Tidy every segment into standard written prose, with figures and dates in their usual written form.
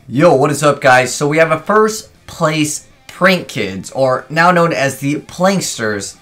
Yo, what is up, guys? So we have a first place Prank Kids, or now known as the Plancksters,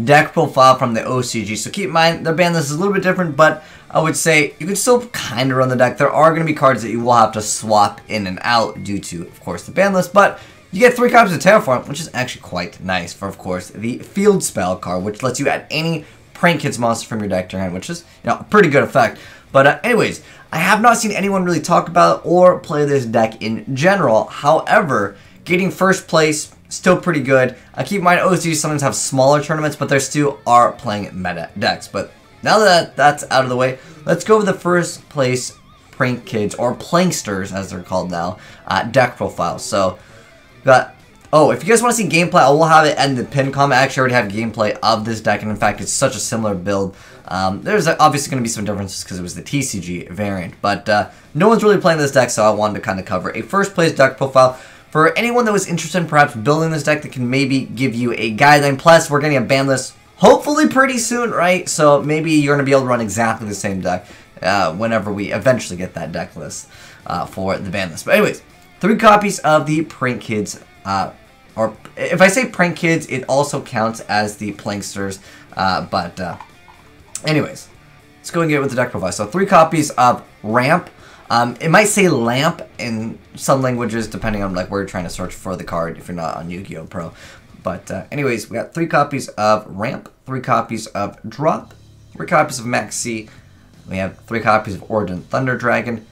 deck profile from the OCG. So keep in mind, their ban list is a little bit different, but I would say you can still kind of run the deck. There are going to be cards that you will have to swap in and out due to, of course, the ban list, but you get 3 copies of Terraform, which is actually quite nice for, of course, the Field Spell card, which lets you add any Prank Kids monster from your deck to your hand, which is, you know, a pretty good effect. But anyways, I have not seen anyone really talk about or play this deck in general. However, getting first place, still pretty good. Keep in mind, OCG sometimes have smaller tournaments, but they still are playing meta decks. But now that that's out of the way, let's go with the first place Prank Kids, or Plancksters as they're called now, deck profile. So, got... Oh, if you guys want to see gameplay, I will have it in the pinned comment. I actually already have gameplay of this deck, and in fact, it's such a similar build. There's obviously going to be some differences because it was the TCG variant, but no one's really playing this deck, so I wanted to kind of cover a first place deck profile. For anyone that was interested in perhaps building this deck that can maybe give you a guideline, plus we're getting a ban list hopefully pretty soon, right? So maybe you're going to be able to run exactly the same deck whenever we eventually get that deck list for the ban list. But anyways, 3 copies of the Prank Kids, or if I say Prank Kids, it also counts as the Plancksters, anyways, let's go and get with the deck profile. So 3 copies of Ramp. It might say Lamp in some languages, depending on like where you're trying to search for the card if you're not on YGOPRO. But anyways, we got 3 copies of Ramp, 3 copies of Drop, 3 copies of Max C. We have 3 copies of Origin Thunder Dragon.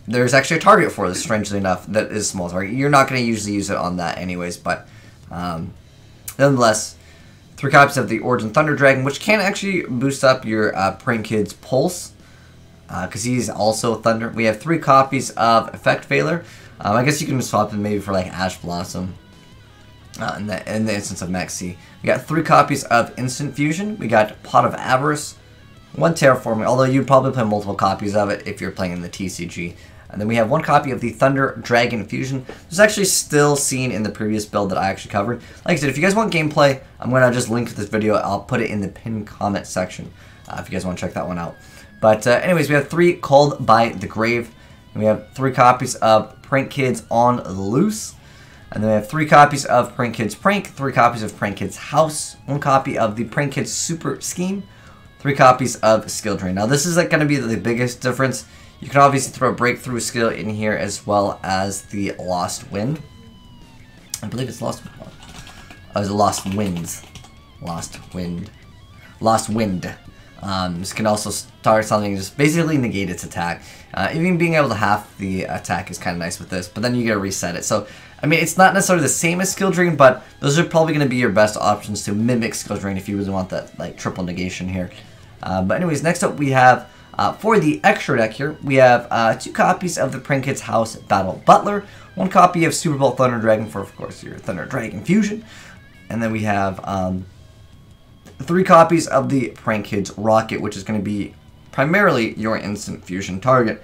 There's actually a target for this, strangely enough, that is small target. You're not going to usually use it on that anyways, but nonetheless, 3 copies of the Origin Thunder Dragon, which can actually boost up your Prank Kids Pulse, because he's also Thunder. We have 3 copies of Effect Failure. I guess you can swap them maybe for like Ash Blossom in the instance of Max C. We got 3 copies of Instant Fusion. We got Pot of Avarice, 1 Terraforming, although you'd probably play multiple copies of it if you're playing in the TCG. And then we have 1 copy of the Thunder Dragon Fusion. This is actually still seen in the previous build that I actually covered. Like I said, if you guys want gameplay, I'm going to just link to this video. I'll put it in the pinned comment section if you guys want to check that one out. But anyways, we have 3 Called by the Grave. And we have 3 copies of Prank Kids on the Loose. And then we have 3 copies of Prank Kids Prank, 3 copies of Prank Kids House, 1 copy of the Prank Kids Super Scheme, 3 copies of Skill Drain. Now this is like going to be the biggest difference. You can obviously throw a Breakthrough skill in here as well as the Lost Wind. I believe it's Lost Wind. Oh, it was Lost Winds. Lost Wind. Lost Wind. This can also start something, just basically negate its attack. Even being able to half the attack is kind of nice with this, but then you gotta reset it. So, I mean, it's not necessarily the same as Skill Drain, but those are probably going to be your best options to mimic Skill Drain if you really want that like triple negation here. But anyways, next up we have, for the extra deck here, we have 2 copies of the Prank Kids House Battle Butler, 1 copy of Super Bowl Thunder Dragon for, of course, your Thunder Dragon Fusion, and then we have 3 copies of the Prank Kids Rocket, which is going to be primarily your instant fusion target.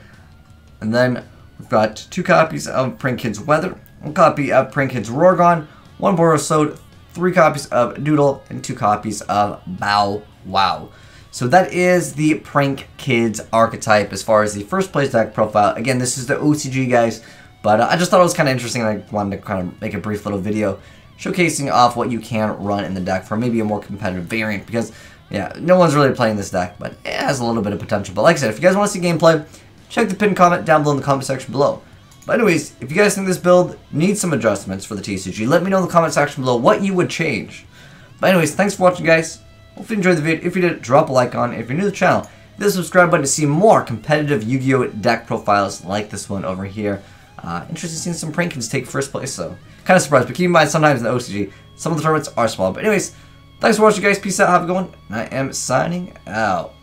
And then we've got 2 copies of Prank Kids Weather, 1 copy of Prank Kids Rorgon, 1 Borosode, 3 copies of Doodle, and 2 copies of Bow Wow. So that is the Prank Kids archetype as far as the first place deck profile. Again, this is the OCG, guys, but I just thought it was kind of interesting, and I wanted to kind of make a brief little video showcasing off what you can run in the deck for maybe a more competitive variant, because, yeah, no one's really playing this deck, but it has a little bit of potential. But like I said, if you guys want to see gameplay, check the pinned comment down below in the comment section below. But anyways, if you guys think this build needs some adjustments for the TCG, let me know in the comment section below what you would change. But anyways, thanks for watching, guys. Hope you enjoyed the video. If you did, drop a like on it. If you're new to the channel, hit the subscribe button to see more competitive Yu-Gi-Oh! Deck profiles like this one over here. Interested in seeing some Prank Kids take first place, so kind of surprised. But keep in mind, sometimes in the OCG, some of the tournaments are small. But anyways, thanks for watching, guys. Peace out. Have a good one. And I am signing out.